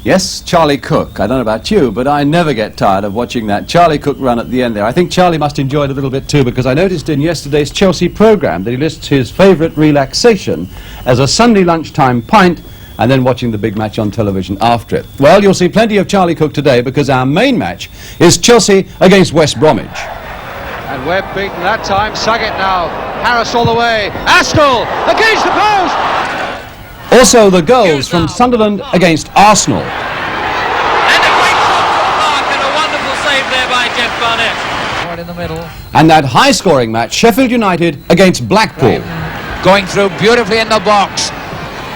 Yes, Charlie Cook. I don't know about you, but I never get tired of watching that Charlie Cook run at the end there. I think Charlie must enjoy it a little bit too, because I noticed in yesterday's Chelsea programme that he lists his favourite relaxation as a Sunday lunchtime pint and then watching the big match on television after it. Well, you'll see plenty of Charlie Cook today, because our main match is Chelsea against West Bromwich. And Webb beaten that time. Suggett now. Harris all the way. Astle against the post. Also the goals from Sunderland against Arsenal. And a great shot from the mark and a wonderful save there by Jeff Barnett. Right in the middle. And that high-scoring match, Sheffield United against Blackpool. Going through beautifully in the box.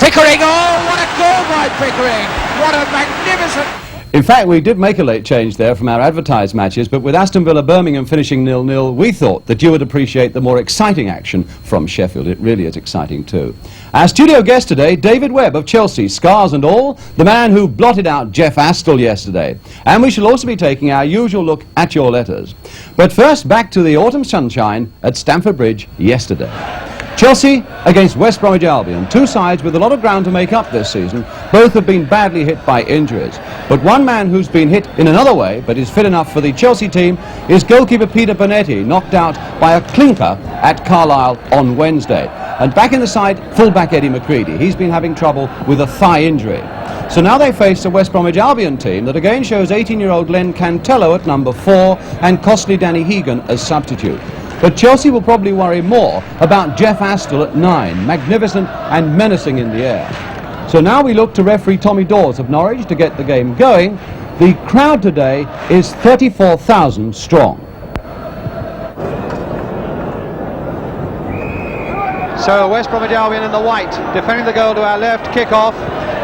Pickering, oh, what a goal by Pickering. What a magnificent... In fact, we did make a late change there from our advertised matches, but with Aston Villa Birmingham finishing 0-0, we thought that you would appreciate the more exciting action from Sheffield. It really is exciting too. Our studio guest today, David Webb of Chelsea, scars and all, the man who blotted out Jeff Astle yesterday. And we shall also be taking our usual look at your letters. But first, back to the autumn sunshine at Stamford Bridge yesterday. Chelsea against West Bromwich Albion, two sides with a lot of ground to make up this season. Both have been badly hit by injuries. But one man who's been hit in another way, but is fit enough for the Chelsea team, is goalkeeper Peter Bonetti, knocked out by a clinker at Carlisle on Wednesday. And back in the side, fullback Eddie McCready. He's been having trouble with a thigh injury. So now they face a West Bromwich Albion team that again shows 18-year-old Len Cantello at number 4 and costly Danny Hegan as substitute. But Chelsea will probably worry more about Jeff Astle at 9, magnificent and menacing in the air. So now we look to referee Tommy Dawes of Norwich to get the game going. The crowd today is 34,000 strong. So West Bromwich Albion in the white, defending the goal to our left, kick-off.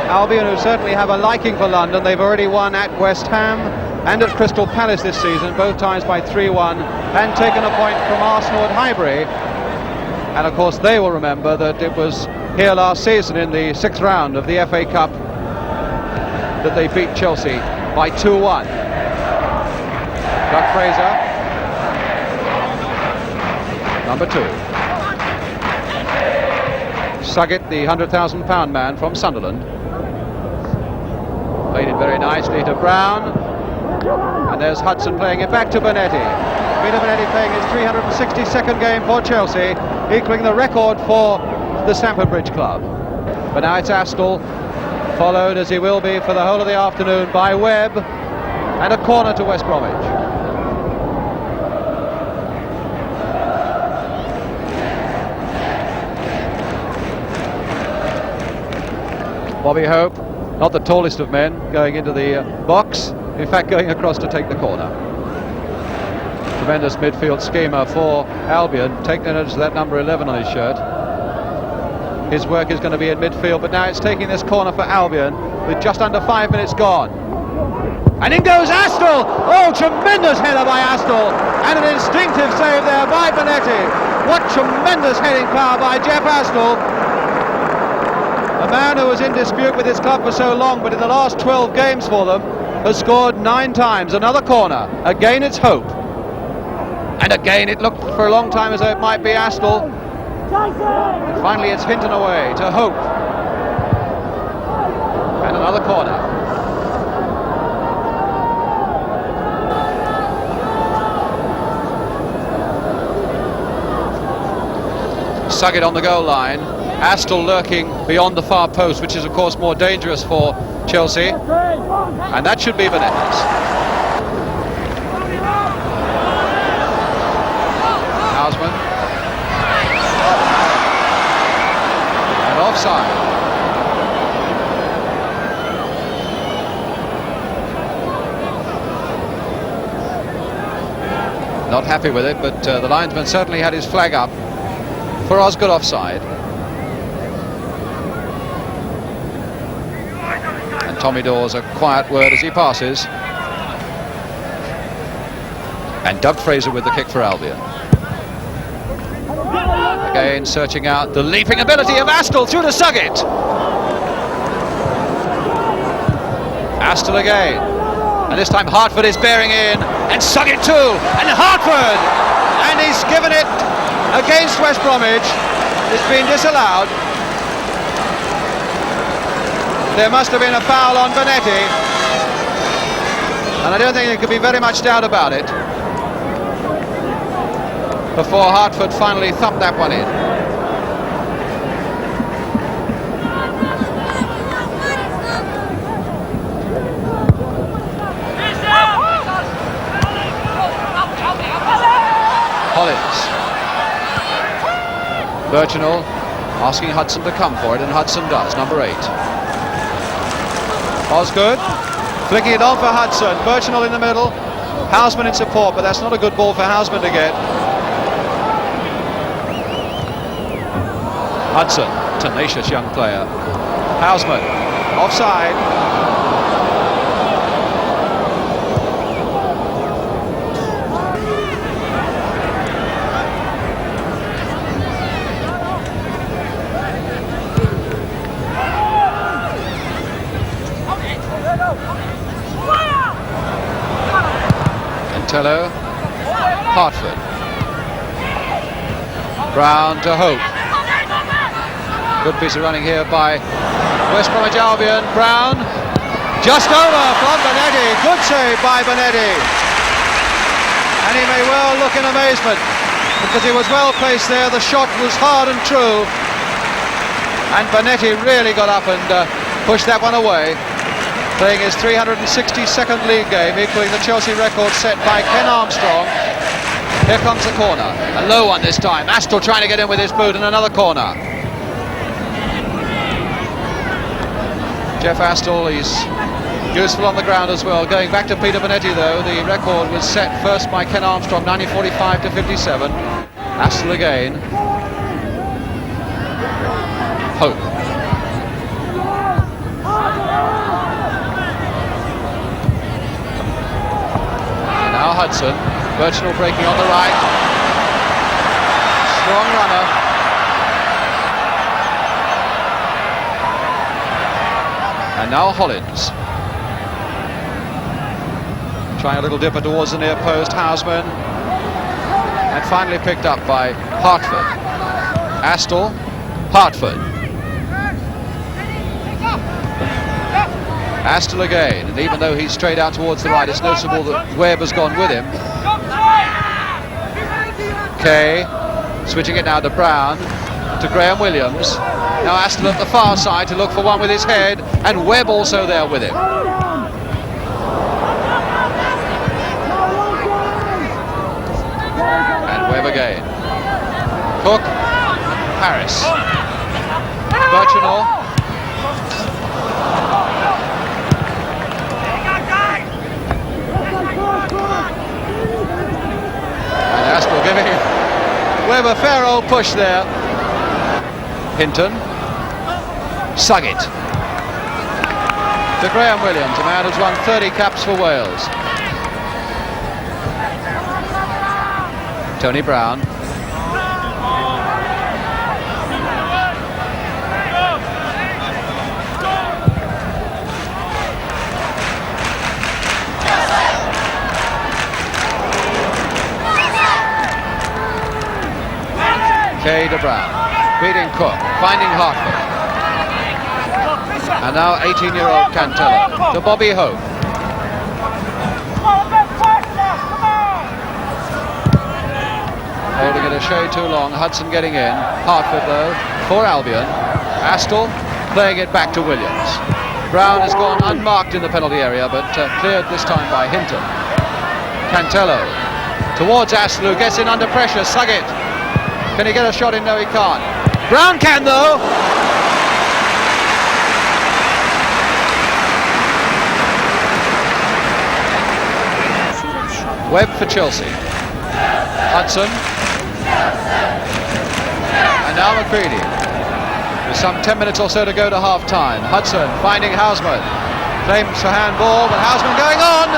Albion, who certainly have a liking for London. They've already won at West Ham and at Crystal Palace this season, both times by 3-1, and taken a point from Arsenal at Highbury. And of course they will remember that it was here last season in the 6th round of the FA Cup that they beat Chelsea by 2-1. Doug Fraser, number 2. Suggett, the £100,000 man from Sunderland. Played it very nicely to Brown. And there's Hudson playing it back to Bonetti. Peter Bonetti playing his 362nd game for Chelsea, equaling the record for the Stamford Bridge club. But now it's Astle, followed as he will be for the whole of the afternoon by Webb, and a corner to West Bromwich. Bobby Hope, not the tallest of men, going into the box. In fact, going across to take the corner. Tremendous midfield schemer for Albion. Take notice of that number 11 on his shirt. His work is going to be in midfield, but now it's taking this corner for Albion with just under 5 minutes gone. And in goes Astle! Oh, tremendous header by Astle! And an instinctive save there by Bonetti. What tremendous heading power by Jeff Astle. A man who was in dispute with his club for so long, but in the last 12 games for them, has scored 9 times. Another corner. Again it's Hope. And again it looked for a long time as though it might be Astle. And finally it's Hinton away to Hope. And another corner. Suggett on the goal line. Astle lurking beyond the far post, which is of course more dangerous for Chelsea, and that should be Bonetti's. Houseman, and offside. Not happy with it, but the linesman certainly had his flag up for Osgood offside. Tommy Dawes a quiet word as he passes. And Doug Fraser with the kick for Albion. Again searching out the leaping ability of Astle through to Suggett. Astle again. And this time Hartford is bearing in. And Suggett too. And Hartford! And he's given it against West Bromwich. It's been disallowed. there must have been a foul on Bonetti, and I don't think there could be very much doubt about it, before Hartford finally thumped that one in. Hollins. Birchinall asking Hudson to come for it, and Hudson does, number 8. Osgood flicking it on for Hudson. Birchinall in the middle, Houseman in support, but that's not a good ball for Houseman to get. Hudson, tenacious young player. Houseman, offside. Tello, Hartford. Brown to Hope. Good piece of running here by West Bromwich Albion. Brown just over from Bonetti. Good save by Bonetti. And he may well look in amazement, because he was well placed there. The shot was hard and true, and Bonetti really got up and pushed that one away. Playing his 362nd league game, equaling the Chelsea record set by Ken Armstrong. Here comes the corner, a low one this time. Astle trying to get in with his boot, and another corner. Jeff Astle, he's useful on the ground as well. Going back to Peter Bonetti though, the record was set first by Ken Armstrong, 1945 to 57. Astle again. Hope. Now Hudson, Birchinall breaking on the right. Strong runner. And now Hollins. Trying a little dipper towards the near post, Houseman. And finally picked up by Hartford. Astle, Hartford. Astle again, and even though he's straight out towards the right, it's noticeable that Webb has gone with him. Kay switching it now to Brown, to Graham Williams. Now Astle at the far side to look for one with his head, and Webb also there with him. And Webb again. Cook, Harris, Birchinall. Astle giving Webb a fair old push there. Hinton. Suggett. To Graham Williams, a man who's won 30 caps for Wales. Tony Brown. Kay to Brown, beating Cook, finding Hartford. And now 18-year-old Cantello to Bobby Hope. Holding it a shade too long, Hudson getting in. Hartford though, for Albion. Astle playing it back to Williams. Brown has gone unmarked in the penalty area, but cleared this time by Hinton. Cantello towards Astle, who gets in under pressure. Suggett. Can he get a shot in? No, he can't. Brown can, though. Webb for Chelsea. Hudson. And now McCready. With some 10 minutes or so to go to half-time. Hudson finding Houseman. Claims for handball, but Houseman going on.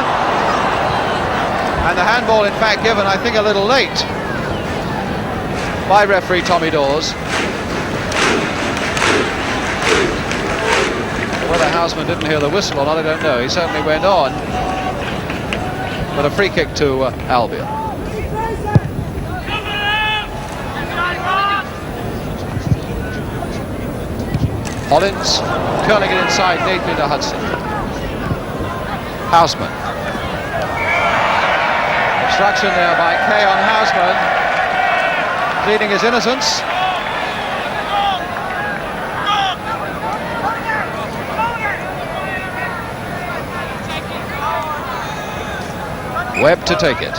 And the handball, in fact, given, I think, a little late by referee Tommy Dawes. Whether Houseman didn't hear the whistle or not, I don't know. He certainly went on. But a free kick to Albion. Hollins curling it inside neatly to Hudson. Houseman. Obstruction there by Kay on Houseman, pleading his innocence. Webb to take it.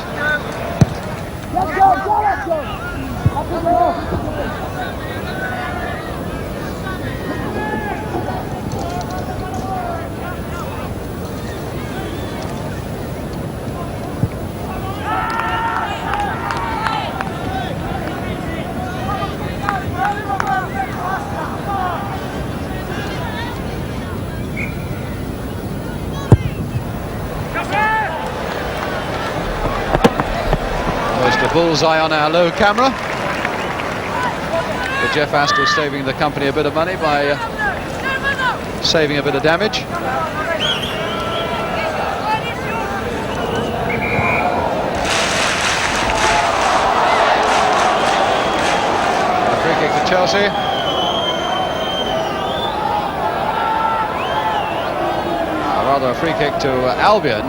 Bullseye on our low camera. But Jeff Astle saving the company a bit of money by saving a bit of damage. A free kick to Chelsea. Or rather a free kick to Albion.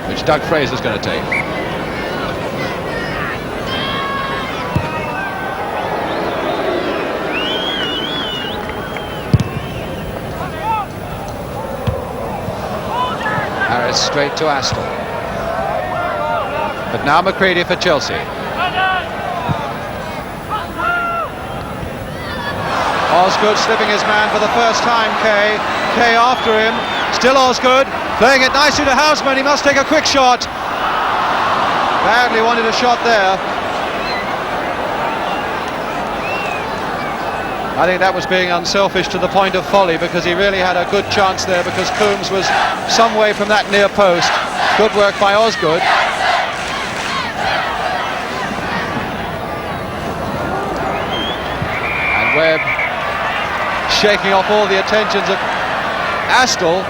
Which Doug Fraser's going to take. Harris straight to Astle. But now McCready for Chelsea. Osgood slipping his man for the first time, Kay. Kay after him. Still Osgood. Playing it nicely to Houseman. He must take a quick shot. Badly wanted a shot there. I think that was being unselfish to the point of folly, because he really had a good chance there, because Coombs was some way from that near post. Good work by Osgood. And Webb shaking off all the attentions of Astle.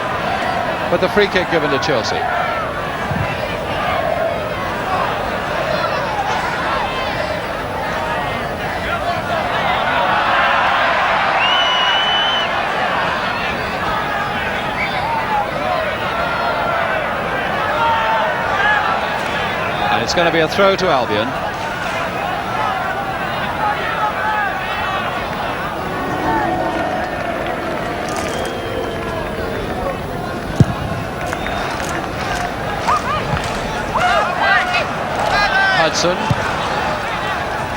But the free kick given to Chelsea. And it's going to be a throw to Albion. Hudson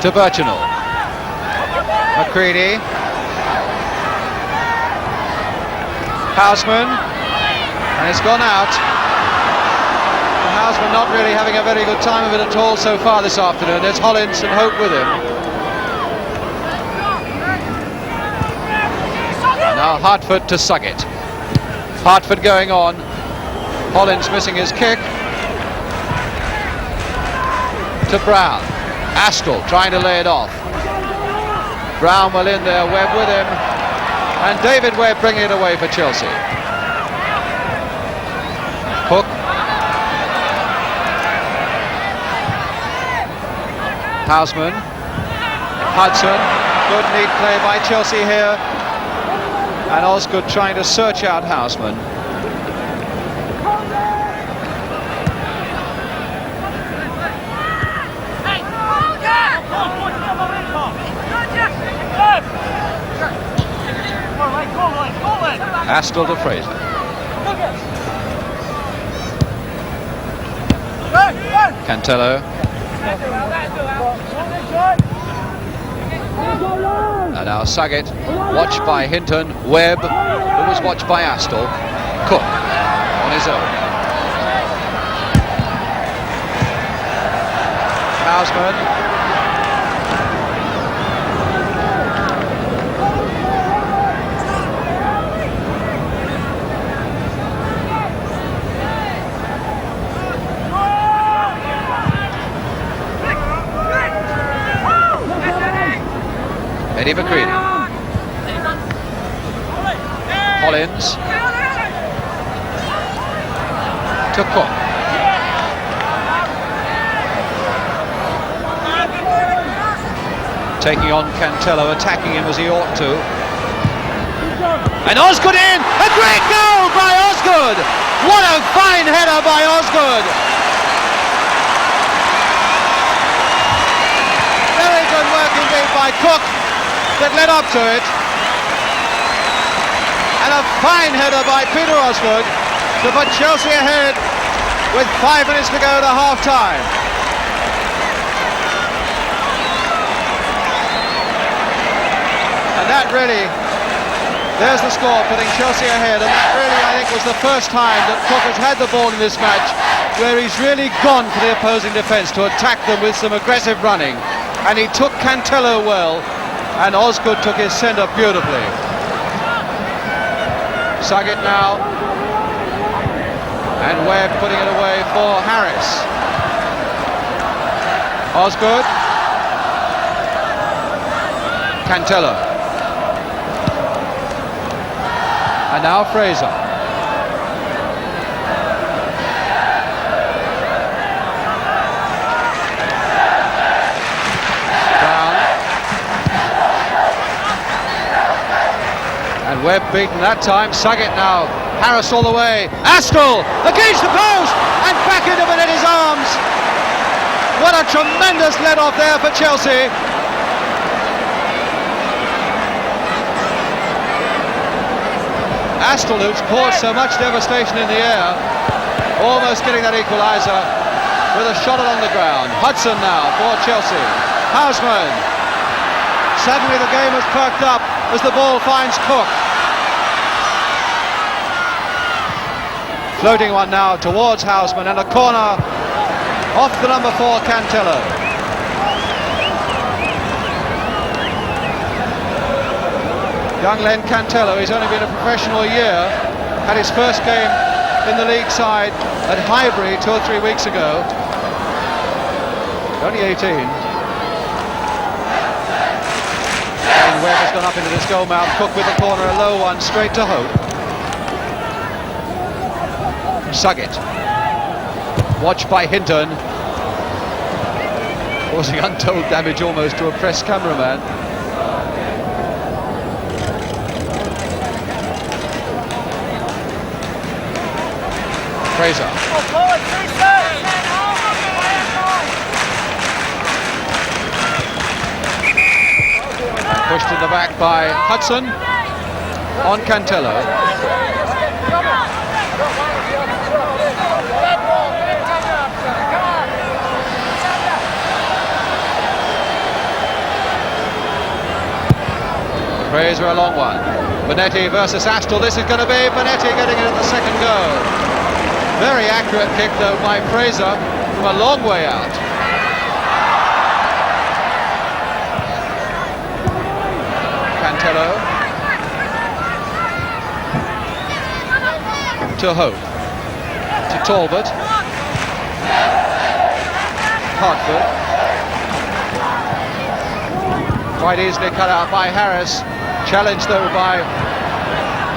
to Birchinall. McCready. Houseman. And it's gone out. And Houseman not really having a very good time of it at all so far this afternoon. There's Hollins and Hope with him. And now Hartford to Suggett. Hartford going on. Hollins missing his kick. To Brown. Astle trying to lay it off. Brown well in there, Webb with him, and David Webb bringing it away for Chelsea. Hook. Houseman. Hudson. Good neat play by Chelsea here, and Osgood trying to search out Houseman. Astle to Fraser. Cantello. And now Suggett, watched by Hinton. Webb, who was watched by Astle. Cook on his own. Houseman. Eddie McCready. Hollins to Cook. taking on Cantello, attacking him as he ought to. And Osgood in! A great goal by Osgood! What a fine header by Osgood! Very good work indeed by Cook that led up to it. And a fine header by Peter Osgood to put Chelsea ahead with 5 minutes to go to half-time. And that really, there's the score, putting Chelsea ahead, and that really, I think, was the first time that Cook has had the ball in this match where he's really gone for the opposing defence to attack them with some aggressive running, and he took Cantello well, and Osgood took his send-up beautifully. Suggett now, and Webb putting it away for Harris. Osgood, Cantello, and now Fraser. Brown, and Webb beaten that time. Suggett now, Harris all the way, Askell against the post and back into Benetti's arms. What a tremendous let off there for Chelsea. Askell, who's caused so much devastation in the air, almost getting that equaliser with a shot along the ground. Hudson now for Chelsea. Houseman. Suddenly the game has perked up as the ball finds Cook. Floating one now towards Houseman, and a corner off the number 4 Cantello. Young Len Cantello, he's only been a professional a year, had his first game in the league side at Highbury 2 or 3 weeks ago. Only 18. And Webb has gone up into this goal mouth. Cook with the corner, a low one straight to Hope. Suggett, watched by Hinton, causing untold damage almost to a press cameraman. Fraser. Pushed in the back by Hudson on Cantello. Fraser a long one. Bonetti versus Askell. This is going to be Bonetti getting it at the second goal. Very accurate kick though by Fraser from a long way out. Cantello to Hope, to Talbot, Hartford, quite easily cut out by Harris, challenged though by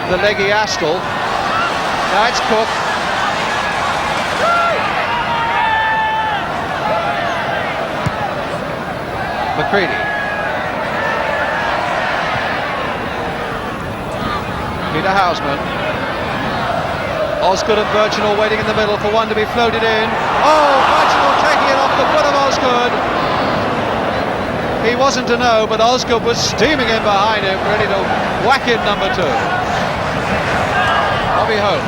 the leggy Askell. Now it's Cook. McCready. Peter Houseman. Osgood and Birchinall waiting in the middle for one to be floated in. Oh, Birchinall taking it off the foot of Osgood. He wasn't to know, but Osgood was steaming in behind him, ready to whack in number 2. Bobby Hope.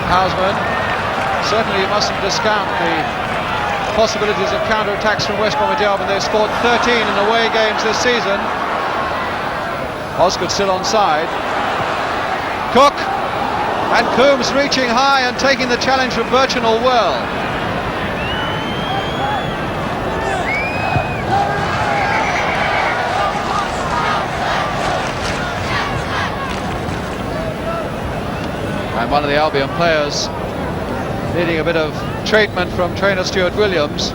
Houseman. Certainly you mustn't discount the possibilities of counter-attacks from West Bromwich Albion. They've scored 13 in away games this season. Osgood still onside. Cook, and Coombs reaching high and taking the challenge from Birchinall well. And one of the Albion players needing a bit of treatment from trainer Stuart Williams.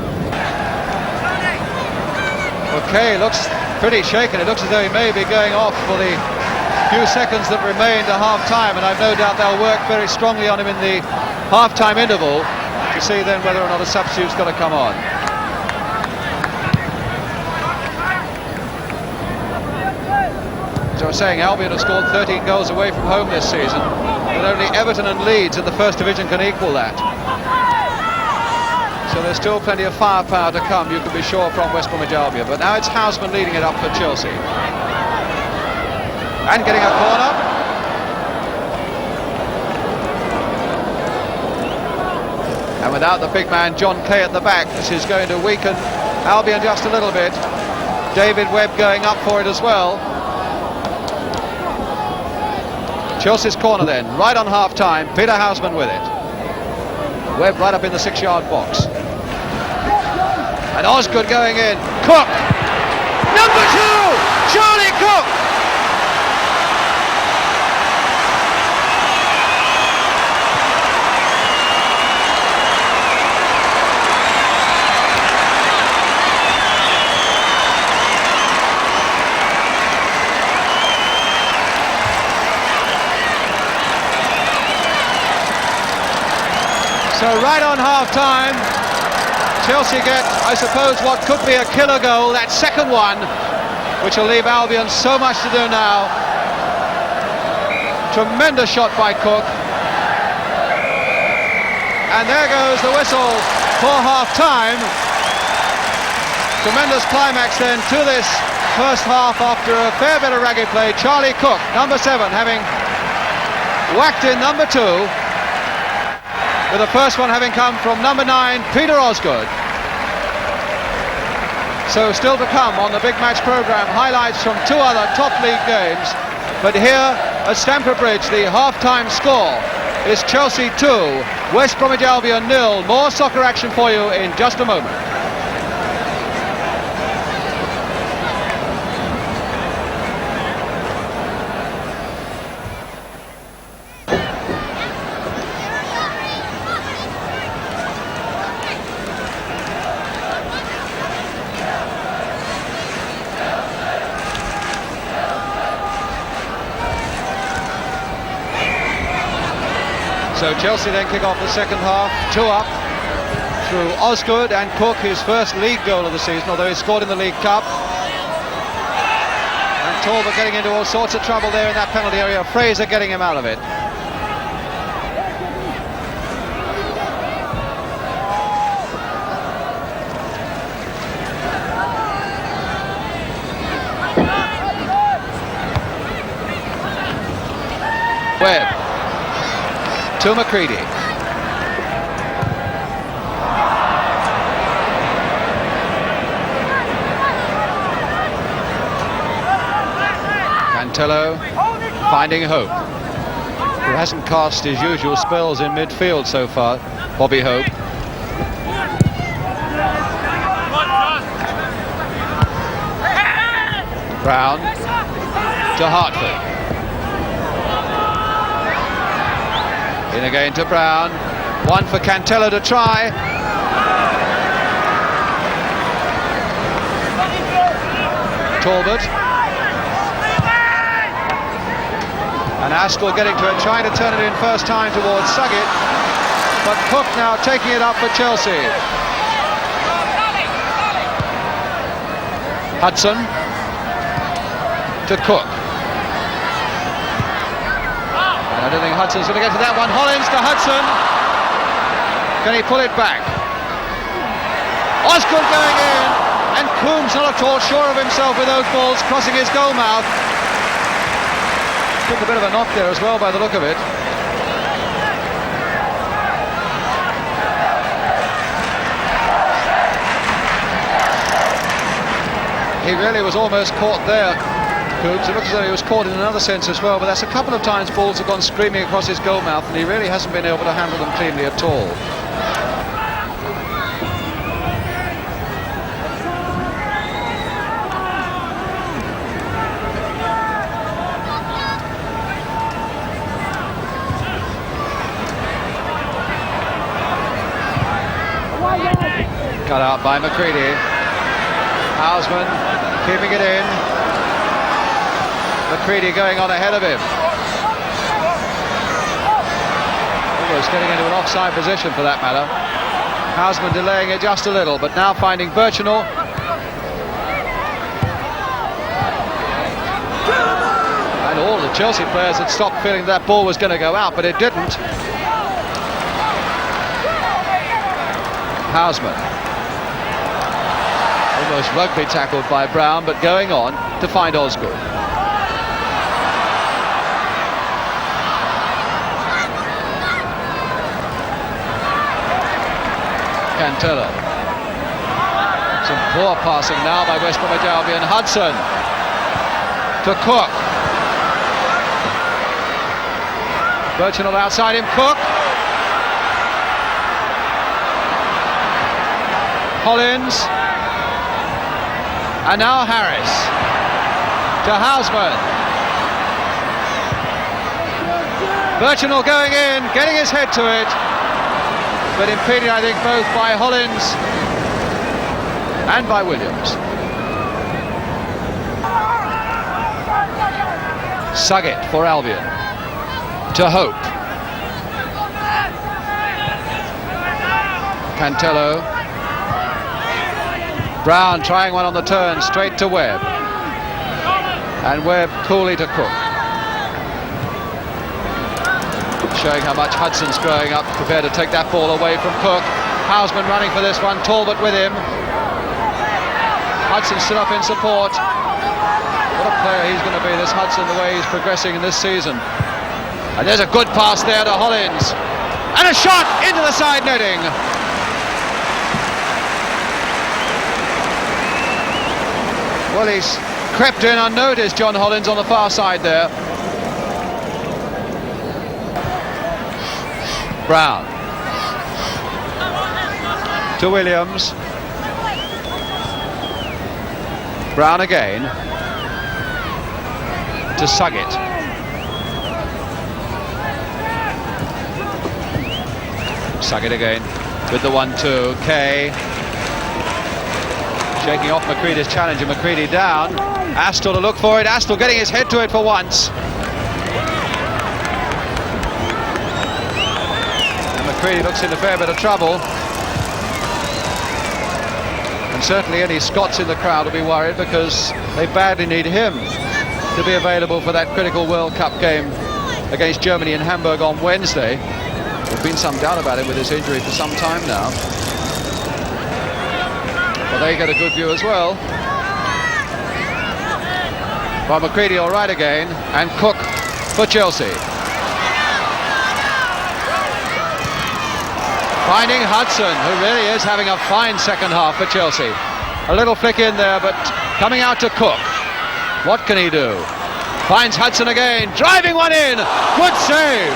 Okay, looks pretty shaken. It looks as though he may be going off for the few seconds that remain to half-time, and I've no doubt they'll work very strongly on him in the half-time interval to see then whether or not a substitute's got to come on. were saying Albion have scored 13 goals away from home this season, but only Everton and Leeds in the First Division can equal that. So there's still plenty of firepower to come, you can be sure, from West Bromwich Albion. But now it's Houseman leading it up for Chelsea. And getting a corner. And without the big man John Kay at the back, this is going to weaken Albion just a little bit. David Webb going up for it as well. Chelsea's corner then, right on half-time. Peter Houseman with it. Webb right up in the 6-yard box. And Osgood going in. Cook! Number 2! Charlie Cook! So right on half-time, Chelsea get, I suppose, what could be a killer goal, that second one, which will leave Albion so much to do now. Tremendous shot by Cook. And there goes the whistle for half-time. Tremendous climax then to this first half after a fair bit of ragged play. Charlie Cook, number 7, having whacked in number 2. With the first one having come from number 9, Peter Osgood. So still to come on the big match programme, highlights from 2 other top league games. But here at Stamford Bridge, the half-time score is Chelsea 2, West Bromwich Albion 0. More soccer action for you in just a moment. So Chelsea then kick off the second half, 2 up through Osgood and Cook, his first league goal of the season, although he scored in the League Cup. And Talbot getting into all sorts of trouble there in that penalty area. Fraser getting him out of it. Webb to McCready. Cantello finding Hope, who hasn't cast his usual spells in midfield so far, Bobby Hope. Brown to Hartford. In again to Brown, one for Cantello to try. Talbot. And Askell getting to it, trying to turn it in first time towards Suggett. But Cook now taking it up for Chelsea. Hudson to Cook. I don't think Hudson's going to get to that one. Hollins to Hudson. Can he pull it back? Osgood going in, and Coombs not at all sure of himself with those balls crossing his goal mouth. Took a bit of a knock there as well by the look of it. He really was almost caught there. Coombs. It looks as though he was caught in another sense as well, but that's a couple of times balls have gone screaming across his goal mouth and he really hasn't been able to handle them cleanly at all. Cut out by McCready. Houseman keeping it in. McCready going on ahead of him. Almost getting into an offside position for that matter. Houseman delaying it just a little, but now finding Birchinall. Chelsea players had stopped feeling that ball was going to go out, but it didn't. Houseman. Almost rugby tackled by Brown, but going on to find Osgood. Cantello. Some poor passing now by West Bromwich Albion. Hudson to Cook. Birchinall outside him. Cook. Hollins. And now Harris to Houseman. Birchinall going in, getting his head to it, but impeded, I think, both by Hollins and by Williams. Suggett for Albion to Hope. Cantello. Brown trying one on the turn, straight to Webb. And Webb coolly to Cook. Showing how much Hudson's growing up, prepared to take that ball away from Cook. Houseman running for this one, Talbot with him. Hudson stood up in support. What a player he's going to be, this Hudson, the way he's progressing in this season. And there's a good pass there to Hollins. And a shot into the side netting. Well, he's crept in unnoticed, John Hollins, on the far side there. Brown to Williams. Brown again to Suggett. Suggett again with the 1-2. Kay shaking off McCready's challenge, and McCready down. Astle to look for it. Astle getting his head to it for once. And McCready looks in a fair bit of trouble. And certainly any Scots in the crowd will be worried, because they badly need him to be available for that critical World Cup game against Germany in Hamburg on Wednesday. There's been some doubt about him with his injury for some time now. But they get a good view as well. Well, McCready all right again, and Cook for Chelsea. Finding Hudson, who really is having a fine second half for Chelsea. A little flick in there, but coming out to Cook. What can he do? Finds Hudson again, driving one in. Good save.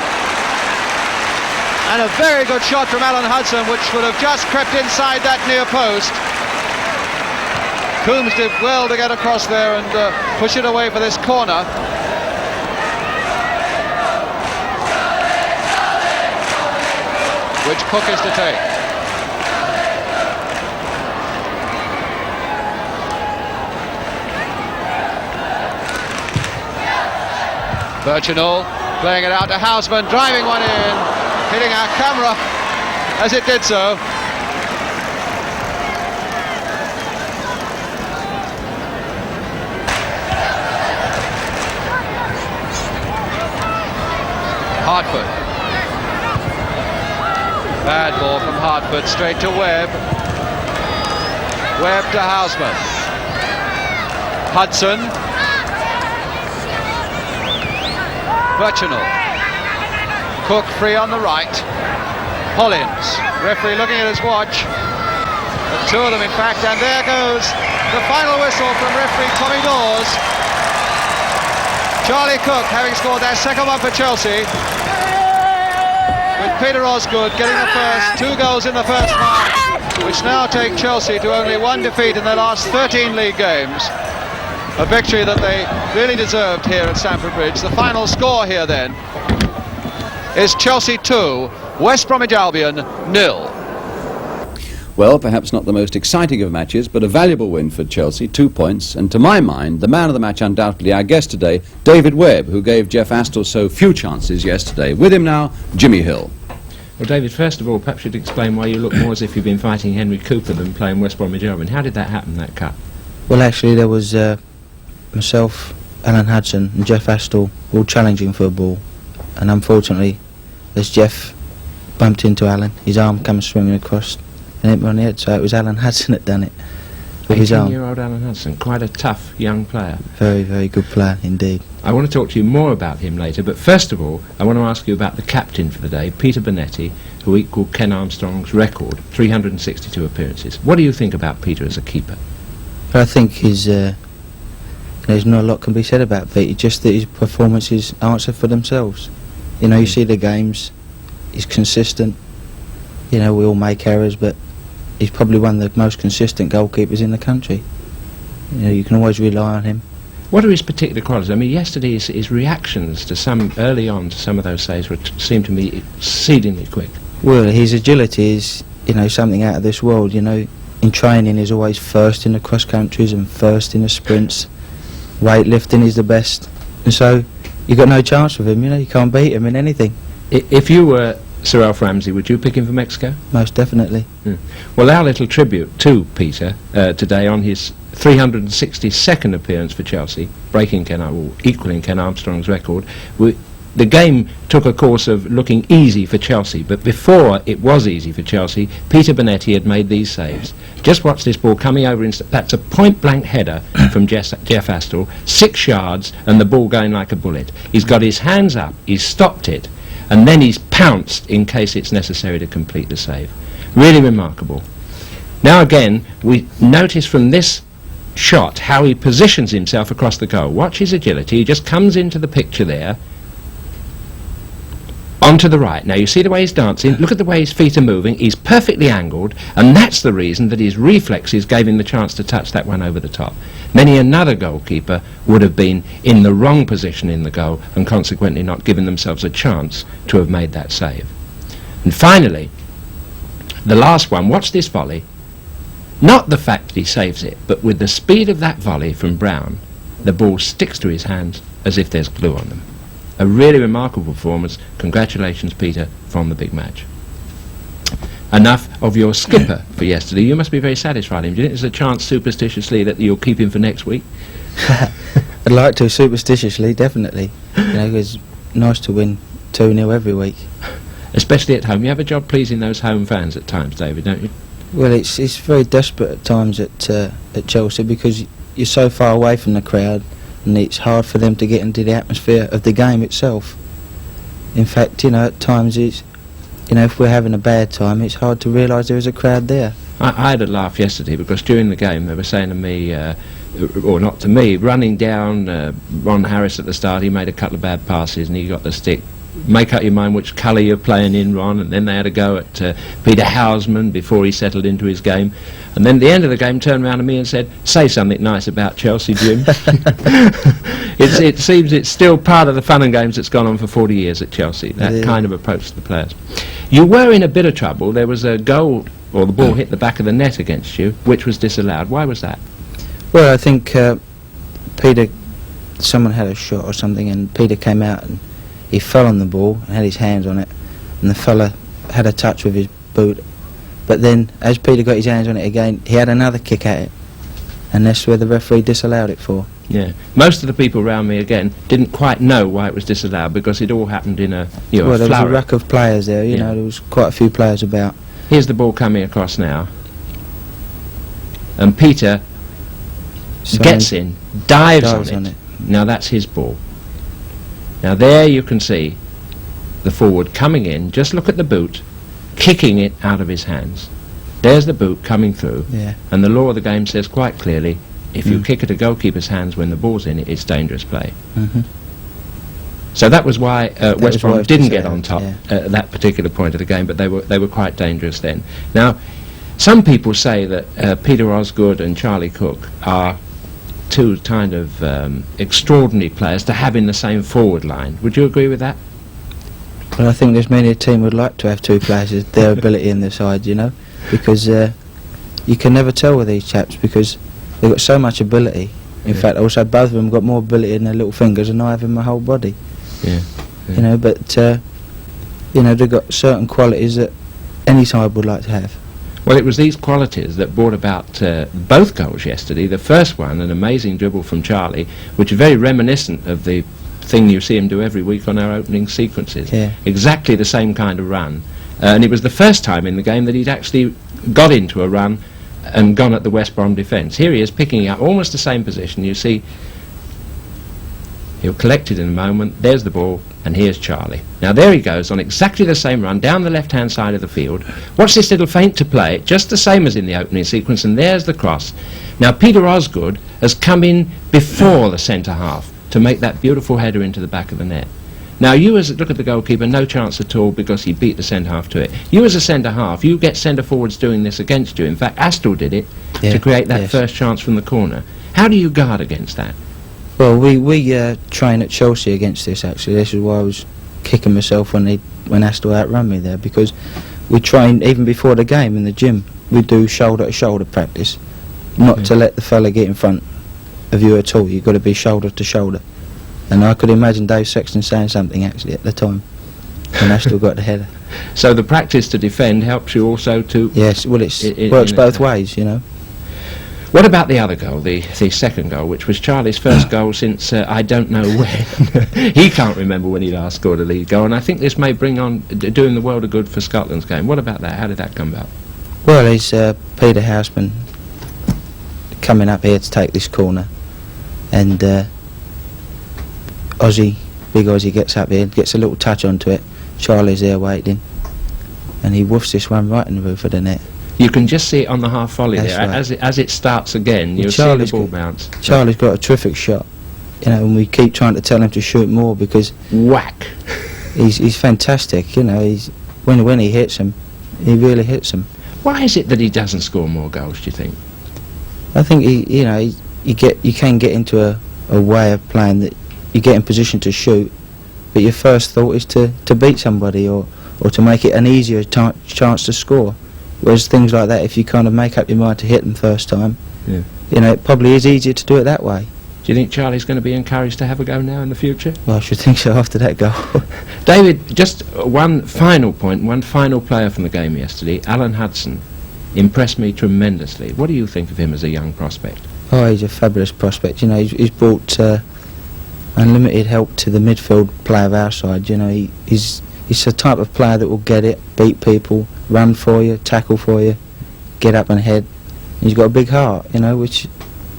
And a very good shot from Alan Hudson, which would have just crept inside that near post. Coombs did well to get across there and push it away for this corner. Which Cook is to take. Birchinall playing it out to Houseman, driving one in, hitting our camera as it did so. Hartford. Bad ball from Hartford, straight to Webb. Webb to Houseman. Hudson. Birchinall. Cook free on the right. Hollins. Referee looking at his watch. The two of them, in fact, and there goes the final whistle from referee Tommy Dawes. Charlie Cook having scored that second one for Chelsea, with Peter Osgood getting the first, 2 goals in the first half, which now take Chelsea to only 1 defeat in their last 13 league games. A victory that they really deserved here at Stamford Bridge. The final score here then is Chelsea 2, West Bromwich Albion 0. Well, perhaps not the most exciting of matches, but a valuable win for Chelsea, 2 points, and to my mind, the man of the match undoubtedly our guest today, David Webb, who gave Jeff Astle so few chances yesterday. With him now, Jimmy Hill. Well, David, first of all, perhaps you'd explain why you look more as if you've been fighting Henry Cooper than playing West Bromwich Albion. How did that happen, that cut? Well, actually, there was myself, Alan Hudson and Sheff Utd all challenging for a ball, and unfortunately, as Sheff bumped into Alan, his arm came swinging across and hit me on the head, so it was Alan Hudson that done it with his arm. 18-year-old Alan Hudson, quite a tough young player. Very, very good player indeed. I want to talk to you more about him later, but first of all, I want to ask you about the captain for the day, Peter Bonetti, who equalled Ken Armstrong's record, 362 appearances. What do you think about Peter as a keeper? I think there's not a lot can be said about Peter, just that his performances answer for themselves. You know, you see the games, he's consistent. You know, we all make errors, but he's probably one of the most consistent goalkeepers in the country. You know, you can always rely on him. What are his particular qualities? I mean, yesterday his reactions to early on to some of those saves seemed to me exceedingly quick. Well, his agility is, you know, something out of this world. You know, in training he's always first in the cross countries and first in the sprints. Weightlifting is the best, and so you've got no chance with him. You know, you can't beat him in anything. If you were Sir Alf Ramsey, would you pick him for Mexico? Most definitely. Well, our little tribute to Peter today on his 362nd appearance for Chelsea, equaling Ken Armstrong's record. The game took a course of looking easy for Chelsea, but before it was easy for Chelsea, Peter Bonetti had made these saves. Just watch this ball coming over, that's a point-blank header from Sheff Utd, 6 yards, and the ball going like a bullet. He's got his hands up, he's stopped it, and then he's pounced in case it's necessary to complete the save. Really remarkable. Now again, we notice from this shot how he positions himself across the goal. Watch his agility, he just comes into the picture there, onto the right. Now you see the way he's dancing, look at the way his feet are moving, he's perfectly angled, and that's the reason that his reflexes gave him the chance to touch that one over the top. Many another goalkeeper would have been in the wrong position in the goal and consequently not given themselves a chance to have made that save. And finally, the last one, watch this volley. Not the fact that he saves it, but with the speed of that volley from Brown, the ball sticks to his hands as if there's glue on them. A really remarkable performance. Congratulations, Peter, from the big match. Enough of your skipper for yesterday. You must be very satisfied. Do you think there's a chance, superstitiously, that you'll keep him for next week? I'd like to, superstitiously, definitely. You know, it's nice to win 2-0 every week. Especially at home. You have a job pleasing those home fans at times, David, don't you? Well, it's very desperate at times at Chelsea, because you're so far away from the crowd, and it's hard for them to get into the atmosphere of the game itself. In fact, you know, at times it's, you know, if we're having a bad time, it's hard to realise there is a crowd there. I had a laugh yesterday because during the game they were saying to me, or not to me, running down Ron Harris at the start, he made a couple of bad passes and he got the stick. Make up your mind which colour you're playing in, Ron, and then they had a go at Peter Houseman before he settled into his game, and then at the end of the game turned around to me and said, say something nice about Chelsea, Jim. It seems it's still part of the fun and games that's gone on for 40 years at Chelsea, that kind of approach to the players. You were in a bit of trouble. There was a goal, or the ball hit the back of the net against you, which was disallowed. Why was that? Well, I think Peter, someone had a shot or something, and Peter came out and he fell on the ball and had his hands on it, and the fella had a touch with his boot, but then as Peter got his hands on it again, he had another kick at it, and that's where the referee disallowed it for. Yeah, most of the people around me again didn't quite know why it was disallowed, because it all happened in a well, there was a flurry. ruck of players there, you know, there was quite a few players about. Here's the ball coming across now, and Peter gets in, dives on it. Now that's his ball. Now there you can see the forward coming in, just look at the boot, kicking it out of his hands. There's the boot coming through, and the law of the game says quite clearly, if you kick at a goalkeeper's hands when the ball's in it, it's dangerous play. So that was why West Brom didn't get on top at that particular point of the game, but they were quite dangerous then. Now, some people say that Peter Osgood and Charlie Cook are two kind of extraordinary players to have in the same forward line. Would you agree with that? Well, I think there's many a team would like to have two players with their ability in their side, you know, because you can never tell with these chaps, because they've got so much ability. In fact, also both of them got more ability in their little fingers than I have in my whole body. You know, but you know, they've got certain qualities that any side would like to have. Well, it was these qualities that brought about both goals yesterday. The first one, an amazing dribble from Charlie, which is very reminiscent of the thing you see him do every week on our opening sequences. Yeah. Exactly the same kind of run. And it was the first time in the game that he'd actually got into a run and gone at the West Brom defence. Here he is picking up almost the same position. You see, he'll collect it in a moment. There's the ball, and here's Charlie. Now there he goes on exactly the same run down the left-hand side of the field. Watch this little feint to play, just the same as in the opening sequence, and there's the cross. Now Peter Osgood has come in before the centre-half to make that beautiful header into the back of the net. Now you as look at the goalkeeper, no chance at all because he beat the centre-half to it. You as a centre-half, you get centre-forwards doing this against you. In fact, Astle did it to create that first chance from the corner. How do you guard against that? Well, we train at Chelsea against this. Actually, this is why I was kicking myself when Astle outran me there, because we train even before the game in the gym. We do shoulder-to-shoulder practice, not to let the fella get in front of you at all. You've got to be shoulder to shoulder. And I could imagine Dave Sexton saying something actually at the time when Astle got the header. So the practice to defend helps you also to... Yes, well, it works both ways, you know. What about the other goal, the second goal, which was Charlie's first goal since I don't know when. He can't remember when he last scored a lead goal, and I think this may bring on doing the world of good for Scotland's game. What about that? How did that come about? Well, it's Peter Houseman coming up here to take this corner, and Big Ozzy gets up here, gets a little touch onto it. Charlie's there waiting, and he woofs this one right in the roof of the net. You can just see it on the half volley. That's there. right. As it starts again, you'll see the ball bounce. Charlie's got a terrific shot, you know, and we keep trying to tell him to shoot more because whack. he's fantastic, you know. When he hits him, he really hits him. Why is it that he doesn't score more goals, do you think? I think you can get into a way of playing that you get in position to shoot, but your first thought is to beat somebody or to make it an easier chance to score. Whereas things like that, if you kind of make up your mind to hit them first time, you know, it probably is easier to do it that way. Do you think Charlie's going to be encouraged to have a go now in the future? Well, I should think so after that goal. David, just one final point, one final player from the game yesterday, Alan Hudson, impressed me tremendously. What do you think of him as a young prospect? Oh, he's a fabulous prospect. You know, he's brought unlimited help to the midfield player of our side. You know, he's the type of player that will get it, beat people, run for you, tackle for you, get up and head. He's got a big heart, you know, which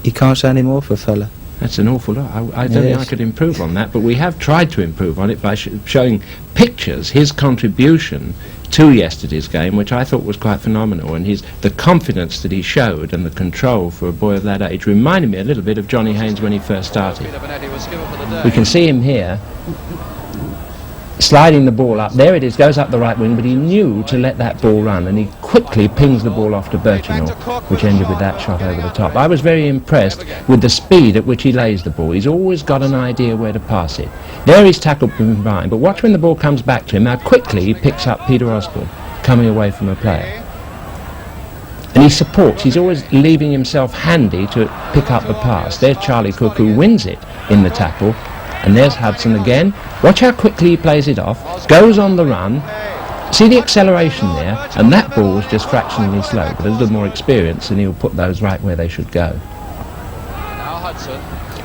you can't say any more for a fella. That's an awful lot. I don't think I could improve on that, but we have tried to improve on it by showing pictures, his contribution to yesterday's game, which I thought was quite phenomenal, and the confidence that he showed and the control for a boy of that age reminded me a little bit of Johnny Haynes when he first started. We can see him here sliding the ball up. There it is, goes up the right wing, but he knew to let that ball run, and he quickly pings the ball off to Birchinall, which ended with that shot over the top. I was very impressed with the speed at which he lays the ball. He's always got an idea where to pass it. There he's tackled from behind, but watch when the ball comes back to him, how quickly he picks up Peter Osgood coming away from a player. And he supports, he's always leaving himself handy to pick up the pass. There's Charlie Cook, who wins it in the tackle. And there's Hudson again. Watch how quickly he plays it off. Goes on the run. See the acceleration there? And that ball was just fractionally slow. But a little more experience and he'll put those right where they should go.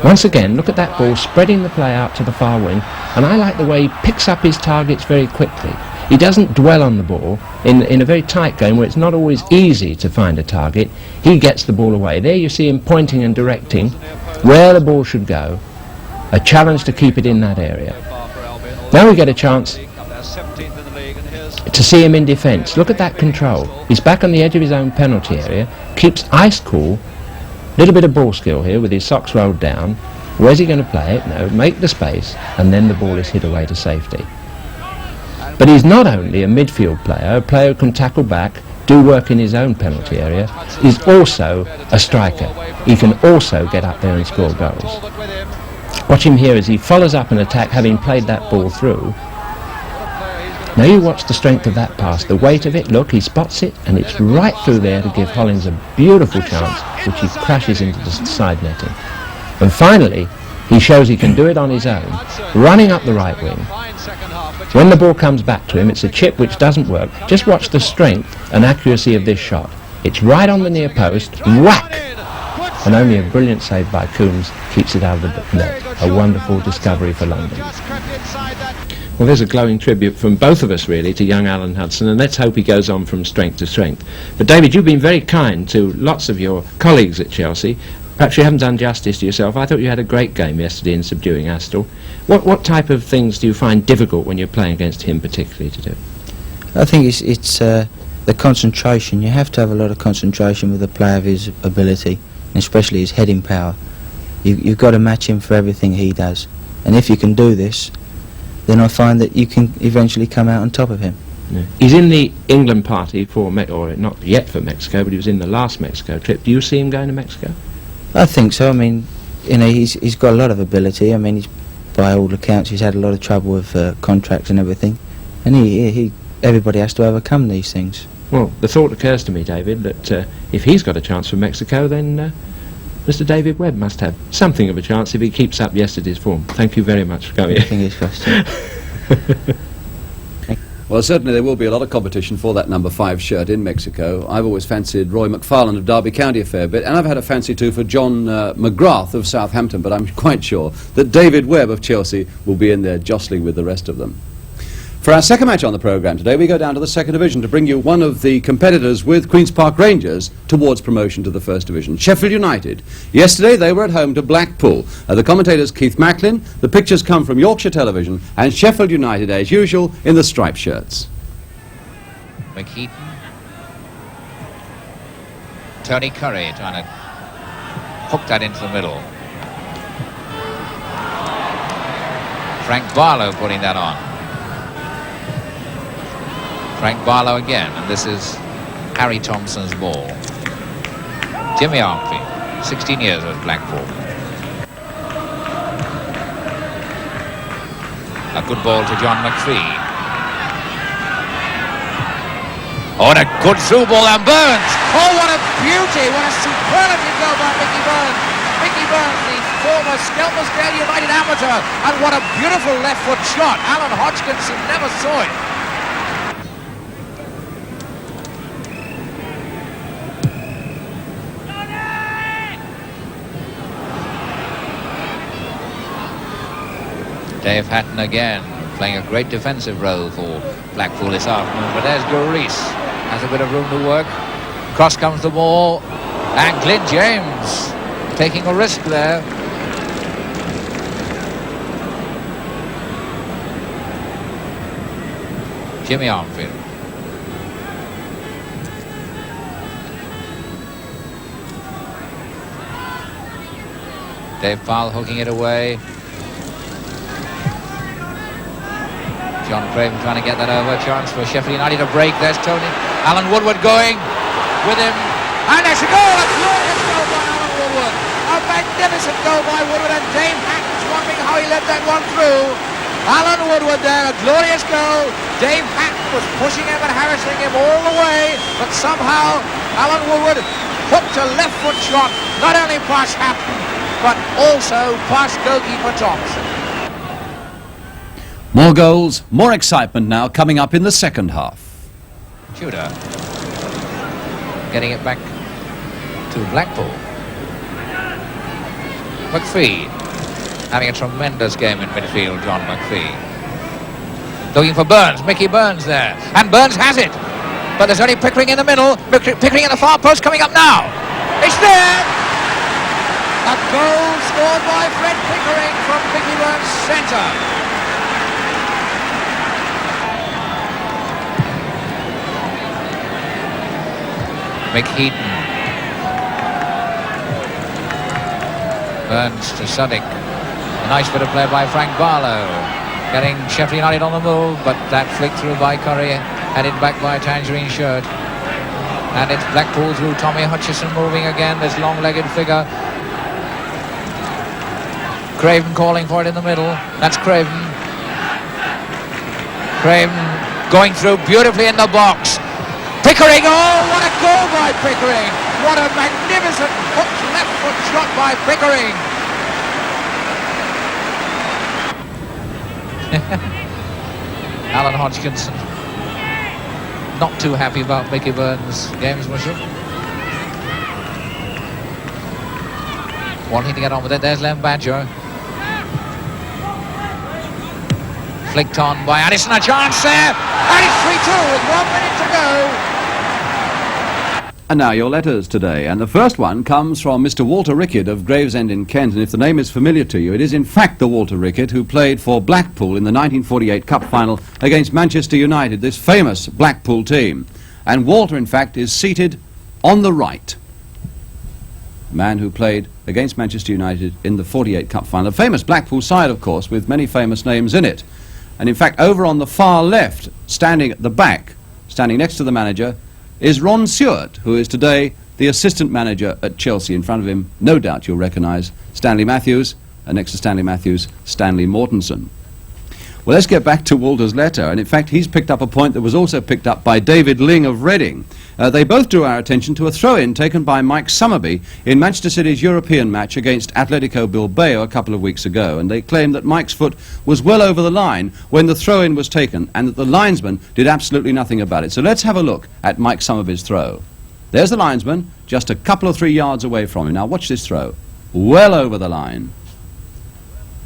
Once again, look at that ball spreading the play out to the far wing. And I like the way he picks up his targets very quickly. He doesn't dwell on the ball. In a very tight game where it's not always easy to find a target, he gets the ball away. There you see him pointing and directing where the ball should go. A challenge to keep it in that area. Now we get a chance to see him in defence. Look at that control. He's back on the edge of his own penalty area, keeps ice cool, little bit of ball skill here with his socks rolled down. Where's he going to play it? No, make the space, and then the ball is hit away to safety. But he's not only a midfield player, a player who can tackle back, do work in his own penalty area, he's also a striker. He can also get up there and score goals. Watch him here as he follows up an attack, having played that ball through. Now you watch the strength of that pass, the weight of it. Look, he spots it, and it's right through there to give Hollins a beautiful chance, which he crashes into the side netting. And finally, he shows he can do it on his own, running up the right wing. When the ball comes back to him, it's a chip which doesn't work. Just watch the strength and accuracy of this shot. It's right on the near post, whack! And only a brilliant save by Coombs keeps it out of the net. A wonderful discovery for London. Well, there's a glowing tribute from both of us, really, to young Alan Hudson, and let's hope he goes on from strength to strength. But, David, you've been very kind to lots of your colleagues at Chelsea. Perhaps you haven't done justice to yourself. I thought you had a great game yesterday in subduing Astle. What type of things do you find difficult when you're playing against him particularly to do? I think it's the concentration. You have to have a lot of concentration with a player of his ability, and especially his heading power. You've got to match him for everything he does. And if you can do this, then I find that you can eventually come out on top of him. Yeah. He's in the England party for, or not yet for Mexico, but he was in the last Mexico trip. Do you see him going to Mexico? I think so. I mean, he's got a lot of ability. I mean, by all accounts, he's had a lot of trouble with contracts and everything, and everybody has to overcome these things. Well, the thought occurs to me, David, that if he's got a chance for Mexico, then Mr. David Webb must have something of a chance if he keeps up yesterday's form. Thank you very much for coming. Fingers crossed. Well, certainly there will be a lot of competition for that number 5 shirt in Mexico. I've always fancied Roy McFarlane of Derby County a fair bit, and I've had a fancy too for John McGrath of Southampton, but I'm quite sure that David Webb of Chelsea will be in there jostling with the rest of them. For our second match on the programme today, we go down to the second division to bring you one of the competitors with Queen's Park Rangers towards promotion to the first division, Sheffield United. Yesterday they were at home to Blackpool. The commentators Keith Macklin, the pictures come from Yorkshire Television, and Sheffield United as usual in the striped shirts. McHeaton. Tony Curry trying to hook that into the middle. Frank Barlow putting that on. Frank Barlow again, and this is Harry Thompson's ball. Jimmy Armfield, 16 years at Blackpool. A good ball to John McPhee. Oh, and a good through ball, and Burns. Oh, what a beauty, what a superlative goal by Mickey Burns. Mickey Burns, the former Skelmersdale United amateur, and what a beautiful left foot shot. Alan Hodgkinson never saw it. Dave Hatton again, playing a great defensive role for Blackpool this afternoon. But there's Gurreese, has a bit of room to work. Cross comes the ball, and Glyn James taking a risk there. Jimmy Armfield. Dave Powell hooking it away. John Craven trying to get that over. Chance for Sheffield United to break. There's Tony. Alan Woodward going with him. And there's a goal! A glorious goal by Alan Woodward. A magnificent goal by Woodward, and Dave Hatton's wondering how he let that one through. Alan Woodward there, a glorious goal. Dave Hatton was pushing him and harassing him all the way, but somehow Alan Woodward hooked a left foot shot, not only past Hatton, but also past goalkeeper Thompson. More goals, more excitement now coming up in the second half. Tudor getting it back to Blackpool. McPhee having a tremendous game in midfield, John McPhee. Looking for Burns, Mickey Burns there, and Burns has it. But there's only Pickering in the middle, Pickering at the far post coming up now. It's there! A goal scored by Fred Pickering from Mickey Burns' centre. McHeaton. Burns to Suddick. A nice bit of play by Frank Barlow. Getting Sheffield United on the move, but that flick through by Curry, headed back by Tangerine Shirt. And it's Blackpool through Tommy Hutchison moving again, this long-legged figure. Craven calling for it in the middle. That's Craven. Craven going through beautifully in the box. Pickering, oh, what a goal by Pickering! What a magnificent hooked left foot shot by Pickering! Alan Hodgkinson not too happy about Mickey Burns' gamesmanship. Wanting to get on with it. There's Len Badger. Flicked on by Addison. A chance there. And it's 3-2 with 1 minute to go. And now your letters today, and the first one comes from Mr. Walter Rickett of Gravesend in Kent, and if the name is familiar to you, it is in fact the Walter Rickett who played for Blackpool in the 1948 Cup Final against Manchester United, this famous Blackpool team. And Walter, in fact, is seated on the right. A man who played against Manchester United in the 48 Cup Final. A famous Blackpool side, of course, with many famous names in it. And in fact, over on the far left, standing at the back, standing next to the manager, is Ron Stewart, who is today the assistant manager at Chelsea. In front of him, no doubt you'll recognise Stanley Matthews, and next to Stanley Matthews, Stanley Mortensen. Well, let's get back to Walter's letter, and in fact he's picked up a point that was also picked up by David Ling of Reading. They both drew our attention to a throw-in taken by Mike Summerby in Manchester City's European match against Atletico Bilbao a couple of weeks ago, and they claimed that Mike's foot was well over the line when the throw-in was taken and that the linesman did absolutely nothing about it. So let's have a look at Mike Summerby's throw. There's the linesman, just a couple of 3 yards away from him. Now watch this throw. Well over the line.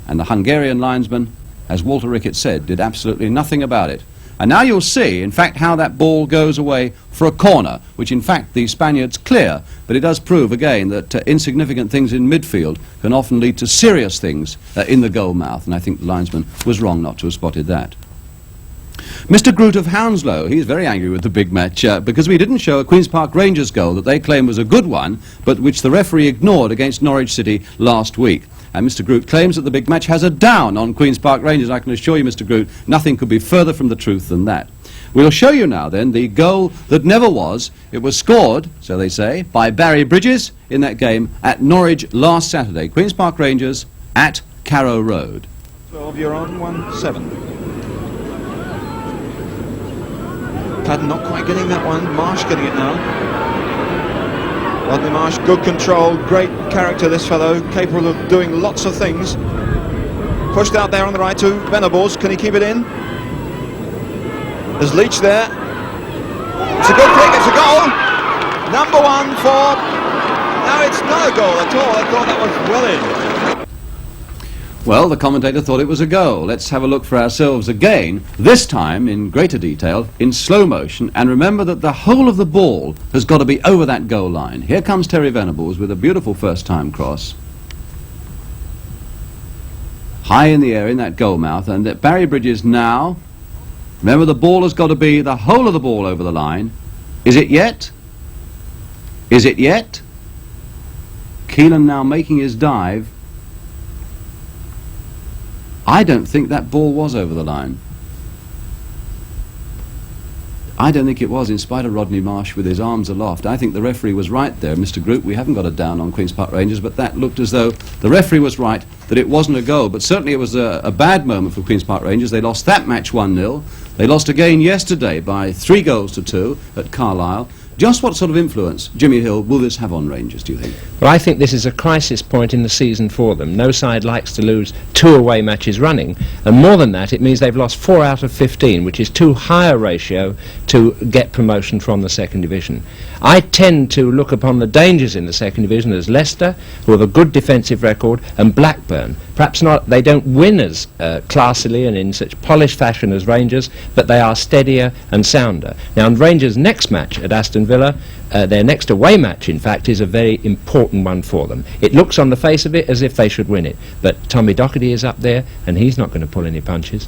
And the Hungarian linesman, as Walter Rickett said, did absolutely nothing about it. And now you'll see, in fact, how that ball goes away for a corner, which in fact the Spaniards clear, but it does prove again that insignificant things in midfield can often lead to serious things in the goal mouth, and I think the linesman was wrong not to have spotted that. Mr. Groot of Hounslow, he's very angry with the big match because we didn't show a Queen's Park Rangers goal that they claim was a good one, but which the referee ignored against Norwich City last week. And Mr. Groot claims that the big match has a down on Queen's Park Rangers. I can assure you, Mr. Groot, nothing could be further from the truth than that. We'll show you now, then, the goal that never was. It was scored, so they say, by Barry Bridges in that game at Norwich last Saturday. Queen's Park Rangers at Carrow Road. 12, you're on 1-7. Padden not quite getting that one. Marsh getting it now. Rodney Marsh, good control, great character this fellow, capable of doing lots of things. Pushed out there on the right to Venables, can he keep it in? There's Leach there. It's a good kick, it's a goal! Number one for... No, it's not a goal at all, I thought that was well in. Well, the commentator thought it was a goal. Let's have a look for ourselves again, this time in greater detail, in slow motion, and remember that the whole of the ball has got to be over that goal line. Here comes Terry Venables with a beautiful first-time cross. High in the air in that goal mouth, and that Barry Bridges now, remember the ball has got to be the whole of the ball over the line. Is it yet? Is it yet? Keelan now making his dive. I don't think that ball was over the line. I don't think it was, in spite of Rodney Marsh with his arms aloft. I think the referee was right there, Mr. Groot. We haven't got it down on Queen's Park Rangers, but that looked as though the referee was right, that it wasn't a goal. But certainly it was a bad moment for Queen's Park Rangers. They lost that match 1-0. They lost again yesterday by 3-2 at Carlisle. Just what sort of influence, Jimmy Hill, will this have on Rangers, do you think? Well, I think this is a crisis point in the season for them. No side likes to lose 2 away matches running, and more than that, it means they've lost 4 out of 15, which is too high a ratio to get promotion from the second division. I tend to look upon the dangers in the second division as Leicester, who have a good defensive record, and Blackburn. Perhaps not, they don't win as classily and in such polished fashion as Rangers, but they are steadier and sounder. Now, in Rangers' next match at Aston Villa, their next away match, in fact, is a very important one for them. It looks on the face of it as if they should win it, but Tommy Docherty is up there, and he's not going to pull any punches.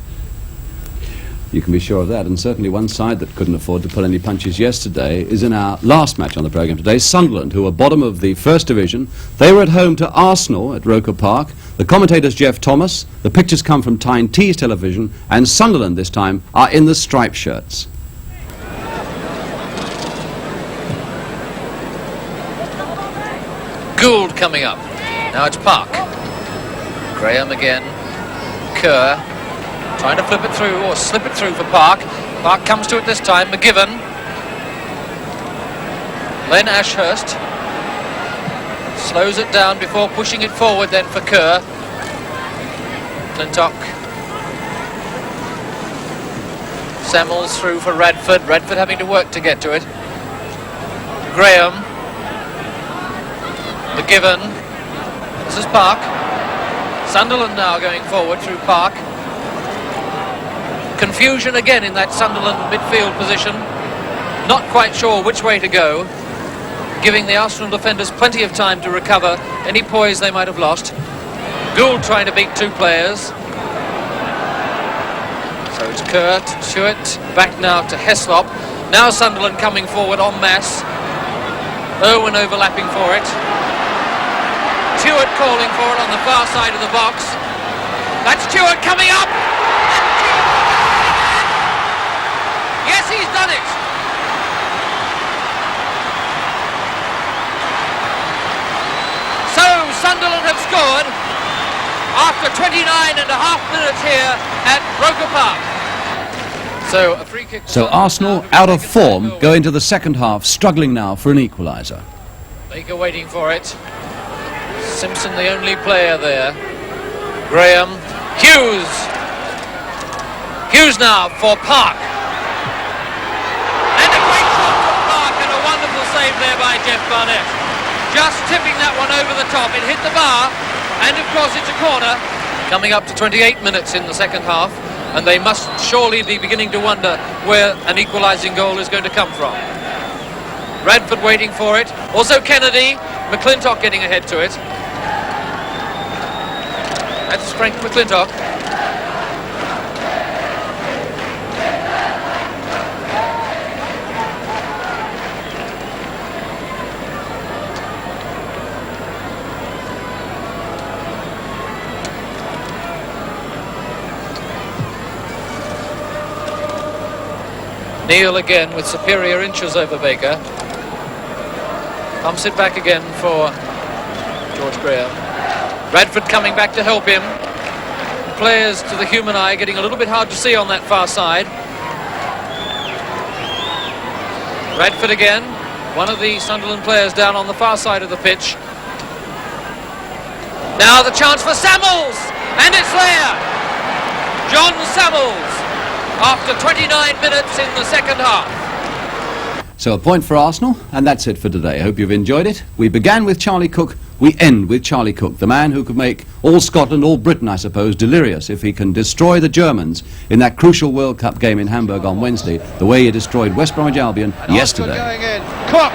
You can be sure of that, and certainly one side that couldn't afford to pull any punches yesterday is in our last match on the programme today, Sunderland, who are bottom of the First Division. They were at home to Arsenal at Roker Park. The commentator's Jeff Thomas. The pictures come from Tyne Tees Television, and Sunderland this time are in the striped shirts. Gould coming up. Now it's Park. Graham again. Kerr trying to flip it through or slip it through for Park. Park comes to it this time. McGiven. Len Ashurst slows it down before pushing it forward then for Kerr. Clintock Samuels through for Radford. Radford having to work to get to it. Graham. McGivern. This is Park. Sunderland now going forward through Park. Confusion again in that Sunderland midfield position. Not quite sure which way to go, giving the Arsenal defenders plenty of time to recover any poise they might have lost. Gould trying to beat two players. So it's Kerr to Stewart, back now to Heslop. Now Sunderland coming forward en masse. Irwin overlapping for it. Stewart calling for it on the far side of the box. That's Stewart coming up! Yes, he's done it! So Sunderland have scored after 29 and a half minutes here at Roker Park. So a free kick. So Arsenal, out of form, go into the second half, struggling now for an equaliser. Baker waiting for it. Simpson the only player there. Graham. Hughes. Hughes now for Park. And a great shot from Park and a wonderful save there by Jeff Barnett. Just tipping that one over the top. It hit the bar, and of course it's a corner. Coming up to 28 minutes in the second half, and they must surely be beginning to wonder where an equalising goal is going to come from. Radford waiting for it. Also Kennedy. McClintock getting ahead to it. That's Frank McClintock. Neil again with superior inches over Baker. Pumps it back again for George Graham. Radford coming back to help him. Players to the human eye getting a little bit hard to see on that far side. Radford again, one of the Sunderland players down on the far side of the pitch. Now the chance for Samuels, and it's there. John Samuels, after 29 minutes in the second half. So a point for Arsenal, and that's it for today. I hope you've enjoyed it. We began with Charlie Cook, we end with Charlie Cook, the man who could make all Scotland, all Britain, I suppose, delirious if he can destroy the Germans in that crucial World Cup game in Hamburg on Wednesday, the way he destroyed West Bromwich Albion yesterday. Going in. Cook!